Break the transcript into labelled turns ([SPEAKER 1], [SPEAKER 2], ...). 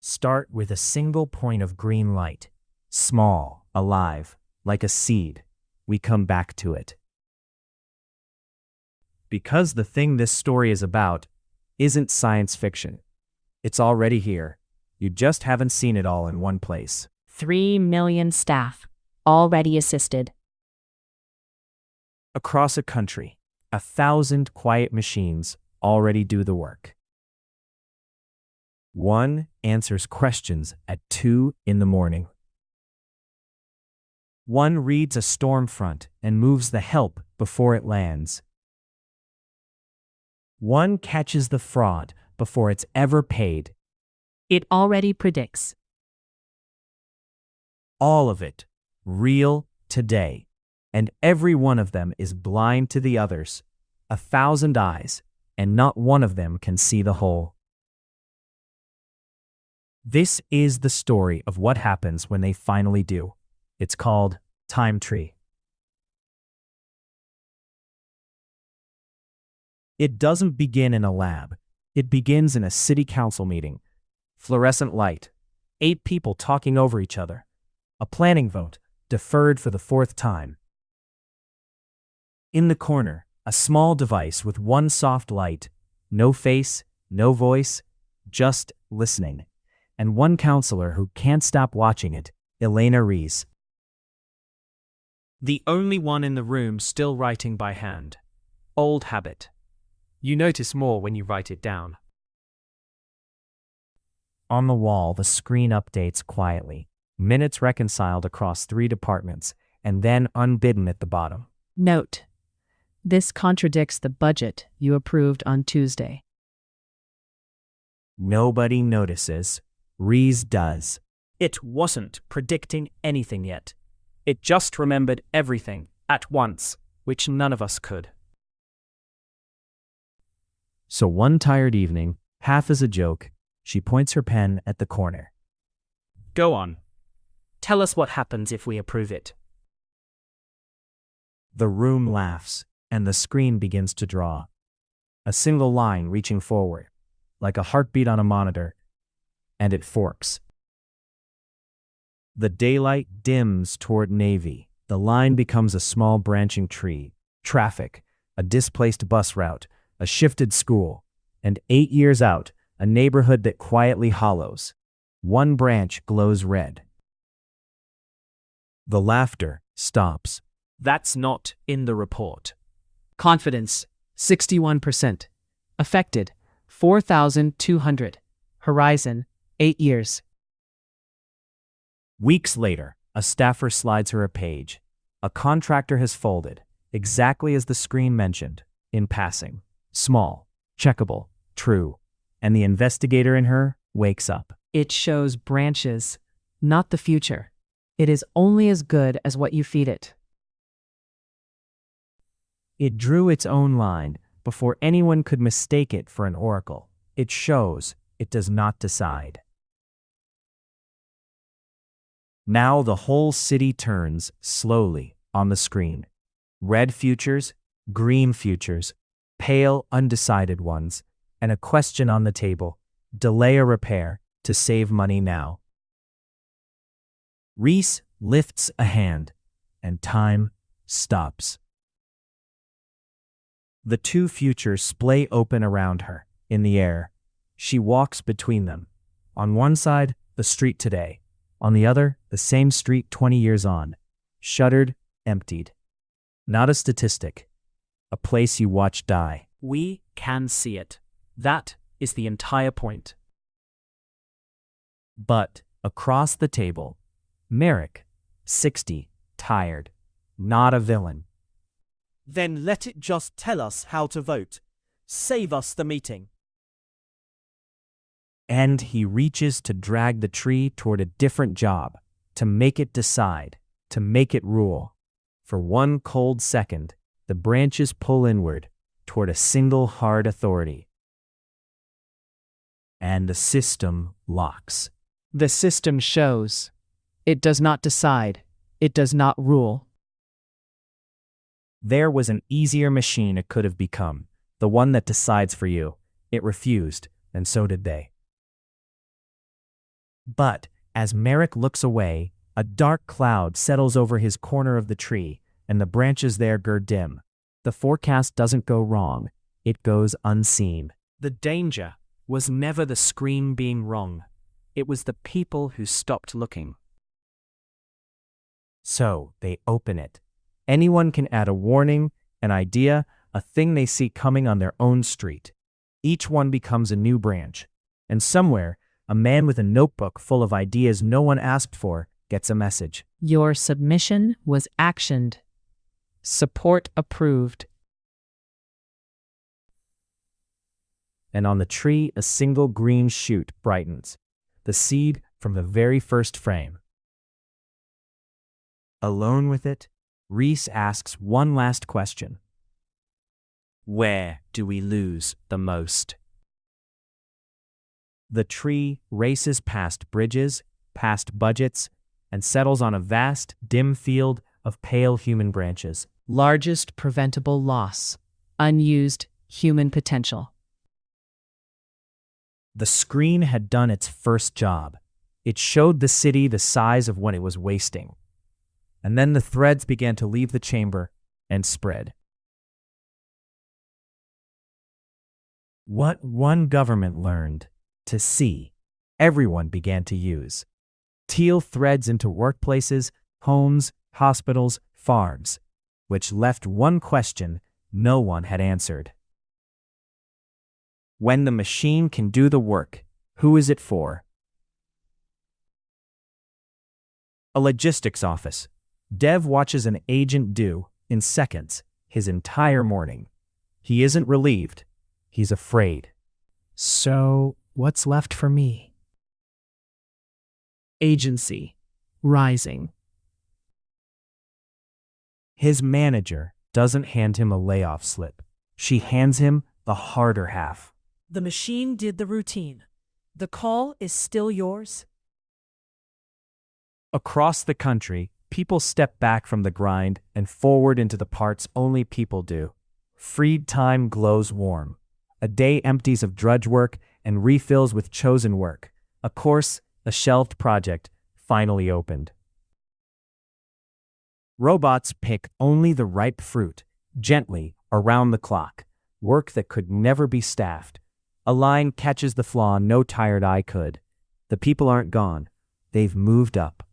[SPEAKER 1] Start with a single point of green light. Small, alive, like a seed. We come back to it. Because the thing this story is about isn't science fiction. It's already here. You just haven't seen it all in one place.
[SPEAKER 2] 3 million staff, already assisted.
[SPEAKER 1] Across a country, 1,000 quiet machines already do the work. One answers questions at 2 in the morning. One reads a storm front and moves the help before it lands. One catches the fraud before it's ever paid.
[SPEAKER 2] It already predicts.
[SPEAKER 1] All of it, real today. And every one of them is blind to the others. 1,000 eyes, and not one of them can see the whole. This is the story of what happens when they finally do. It's called Time Tree. It doesn't begin in a lab. It begins in a city council meeting. Fluorescent light. 8 people talking over each other. A planning vote, deferred for the 4th time. In the corner, a small device with one soft light. No face, no voice, just listening. And one counselor who can't stop watching it, Elena Rees. The only one in the room still writing by hand. Old habit. You notice more when you write it down. On the wall, the screen updates quietly. Minutes reconciled across 3 departments, and then unbidden at the bottom.
[SPEAKER 2] Note: this contradicts the budget you approved on Tuesday.
[SPEAKER 1] Nobody notices. Rees does. It wasn't predicting anything yet. It just remembered everything at once, which none of us could. So one tired evening, half as a joke, she points her pen at the corner. Go on. Tell us what happens if we approve it. The room laughs, and the screen begins to draw. A single line reaching forward, like a heartbeat on a monitor, and it forks. The daylight dims toward navy. The line becomes a small branching tree. Traffic, a displaced bus route, a shifted school, and 8 years out, a neighborhood that quietly hollows. One branch glows red. The laughter stops. That's not in the report. Confidence, 61%. Affected, 4,200. Horizon, 8 years. Weeks later, a staffer slides her a page. A contractor has folded, exactly as the screen mentioned, in passing. Small, checkable, true. And the investigator in her wakes up. It shows branches, not the future. It is only as good as what you feed it. It drew its own line before anyone could mistake it for an oracle. It shows, it does not decide. Now the whole city turns, slowly, on the screen. Red futures, green futures, pale, undecided ones, and a question on the table. Delay a repair to save money now. Rees lifts a hand, and time stops. The 2 futures splay open around her, in the air. She walks between them. On one side, the street today. On the other, the same street 20 years on. Shuttered, emptied. Not a statistic. A place you watch die. We can see it. That is the entire point. But, across the table, Merrick, 60, tired. Not a villain.
[SPEAKER 3] Then let it just tell us how to vote. Save us the meeting.
[SPEAKER 1] And he reaches to drag the tree toward a different job, to make it decide, to make it rule. For one cold second, the branches pull inward, toward a single hard authority. And the system locks. The system shows. It does not decide. It does not rule. There was an easier machine it could have become, the one that decides for you. It refused, and so did they. But as Merrick looks away, a dark cloud settles over his corner of the tree, and the branches there grow dim. The forecast doesn't go wrong. It goes unseen. The danger was never the screen being wrong. It was the people who stopped looking. So they open it. Anyone can add a warning, an idea, a thing they see coming on their own street. Each one becomes a new branch. And somewhere, a man with a notebook full of ideas no one asked for gets a message.
[SPEAKER 2] Your submission was actioned. Support approved.
[SPEAKER 1] And on the tree, a single green shoot brightens, the seed from the very first frame. Alone with it, Reese asks one last question. Where do we lose the most? The tree races past bridges, past budgets, and settles on a vast, dim field of pale human branches.
[SPEAKER 2] Largest preventable loss. Unused human potential.
[SPEAKER 1] The screen had done its first job. It showed the city the size of what it was wasting. And then the threads began to leave the chamber and spread. What one government learned to see, everyone began to use. Teal threads into workplaces, homes, hospitals, farms, which left one question no one had answered. When the machine can do the work, who is it for? A logistics office. Dev watches an agent do, in seconds, his entire morning. He isn't relieved. He's afraid. So, what's left for me?
[SPEAKER 2] Agency. Rising.
[SPEAKER 1] His manager doesn't hand him a layoff slip. She hands him the harder half.
[SPEAKER 4] The machine did the routine. The call is still yours.
[SPEAKER 1] Across the country, people step back from the grind and forward into the parts only people do. Freed time glows warm. A day empties of drudge work and refills with chosen work. A course, a shelved project, finally opened. Robots pick only the ripe fruit, gently, around the clock. Work that could never be staffed. A line catches the flaw no tired eye could. The people aren't gone. They've moved up.